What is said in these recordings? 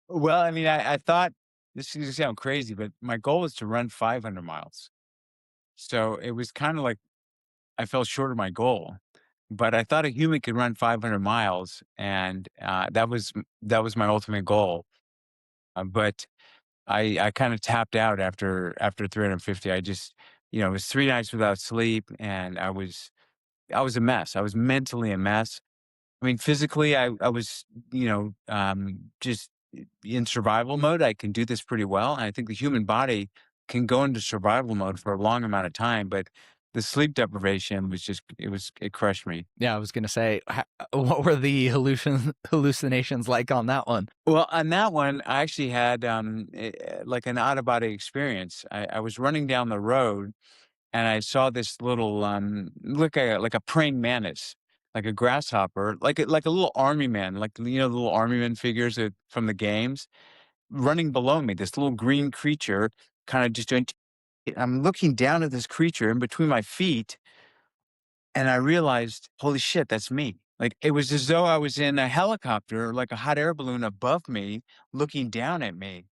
Well, I mean, I thought this is gonna sound crazy, but my goal was to run 500 miles. So it was kind of like I fell short of my goal, but I thought a human could run 500 miles, and that was my ultimate goal. But I kind of tapped out after 350. I just, it was 3 nights without sleep, and I was a mess. I was mentally a mess. I mean, physically, I was, just in survival mode. I can do this pretty well. And I think the human body can go into survival mode for a long amount of time, but the sleep deprivation was just, it crushed me. Yeah, I was gonna say, what were the hallucinations like on that one? Well, on that one, I actually had like an out of body experience. I was running down the road and I saw this little like a praying mantis, like a grasshopper, like a little army man, like the little army man figures from the games, running below me. This little green creature, kind of just doing. I'm looking down at this creature in between my feet, and I realized, holy shit, that's me. Like it was as though I was in a helicopter, like a hot air balloon above me, looking down at me.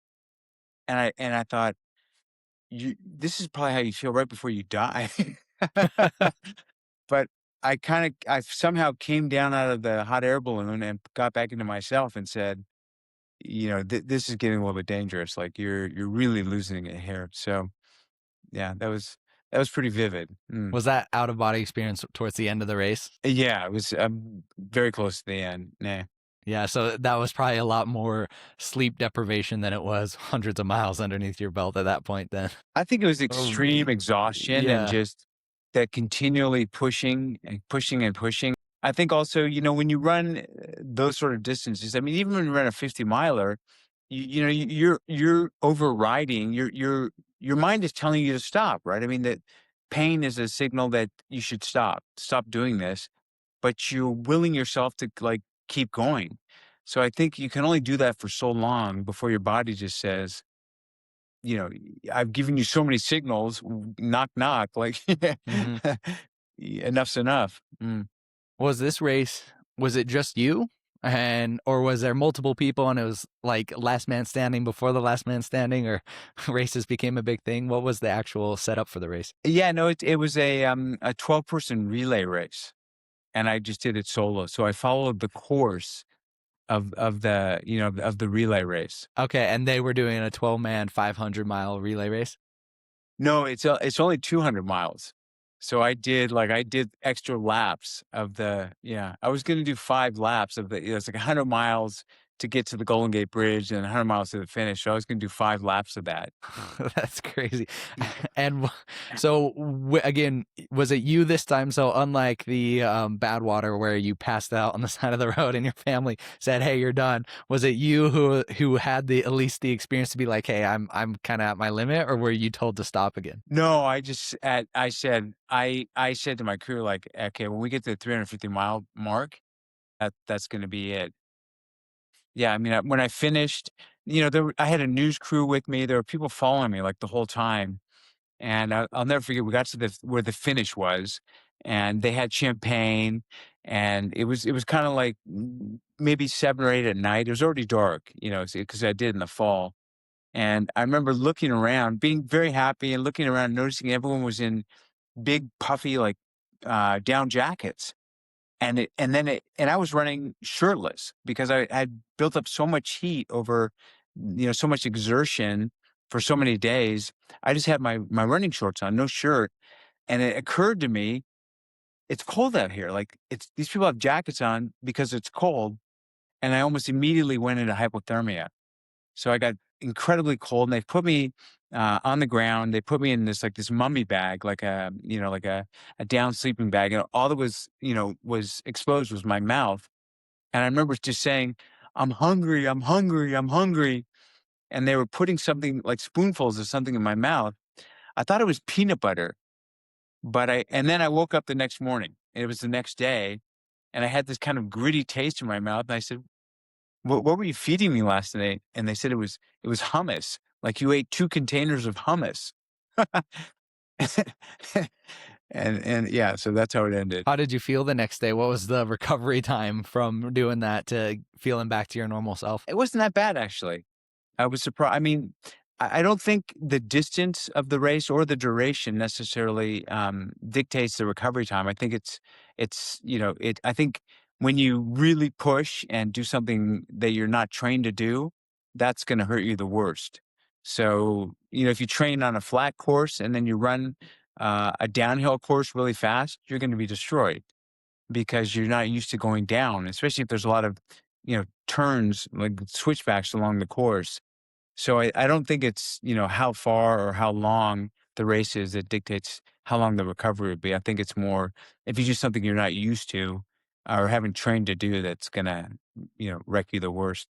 And I thought, this is probably how you feel right before you die. But I somehow came down out of the hot air balloon and got back into myself and said, this is getting a little bit dangerous. Like you're really losing it here. So yeah, that was pretty vivid. Mm. Was that out of body experience towards the end of the race? Yeah, it was very close to the end. Nah. Yeah, so that was probably a lot more sleep deprivation than it was hundreds of miles underneath your belt at that point then. I think it was Or extreme exhaustion and yeah. just that continually pushing and pushing and pushing. I think also, when you run those sort of distances, I mean, even when you run a 50 miler, you're overriding your mind is telling you to stop, right? I mean, that pain is a signal that you should stop doing this, but you're willing yourself to like keep going. So I think you can only do that for so long before your body just says, I've given you so many signals, knock, knock, like Mhm. enough's enough. Mm. Was this race, was it just you? And or was there multiple people and it was like last man standing before the last man standing, or races became a big thing? What was the actual setup for the race? Yeah, no, it was a 12-person relay race, and I just did it solo. So I followed the course of the, of the relay race. Okay, and they were doing a 12-man 500-mile relay race? No, it's only 200 miles. So I did extra laps of the yeah, I was gonna do 5 laps of the it's like 100 miles to get to the Golden Gate Bridge and 100 miles to the finish. So I was gonna do 5 laps of that. That's crazy. And so again, was it you this time? So unlike the bad water where you passed out on the side of the road and your family said, "Hey, you're done." Was it you who had the at least the experience to be like, "Hey, I'm kind of at my limit," or were you told to stop again? No, I said to my crew, like, "Okay, when we get to the 350-mile mark, that's gonna be it." Yeah, I mean, when I finished, I had a news crew with me. There were people following me, like, the whole time. And I'll never forget, we got to where the finish was, and they had champagne, and it was kinda like maybe 7 or 8 at night. It was already dark, because I did in the fall. And I remember looking around, being very happy and looking around, noticing everyone was in big puffy, like, down jackets. And I was running shirtless because I had built up so much heat over, so much exertion for so many days. I just had my running shorts on, no shirt, and it occurred to me, it's cold out here. Like it's these people have jackets on because it's cold, and I almost immediately went into hypothermia. So I got incredibly cold, and they put me on the ground. They put me in this mummy bag, like a down sleeping bag, and all that was was exposed was my mouth. And I remember just saying, "I'm hungry, I'm hungry, I'm hungry," and they were putting something like spoonfuls of something in my mouth. I thought it was peanut butter, but and then I woke up the next morning, and it was the next day, and I had this kind of gritty taste in my mouth, and I said, what were you feeding me last night?" And they said it was hummus, like you ate 2 containers of hummus. And yeah, so that's how it ended. How did you feel the next day? What was the recovery time from doing that to feeling back to your normal self? It wasn't that bad actually. I was surprised. I mean, I don't think the distance of the race or the duration necessarily dictates the recovery time. I think it's it. I think when you really push and do something that you're not trained to do, that's going to hurt you the worst. So if you train on a flat course and then you run a downhill course really fast, you're going to be destroyed because you're not used to going down, especially if there's a lot of turns like switchbacks along the course. So I don't think it's, how far or how long the race is that dictates how long the recovery would be. I think it's more if you do something you're not used to or haven't trained to do that's gonna, wreck you the worst.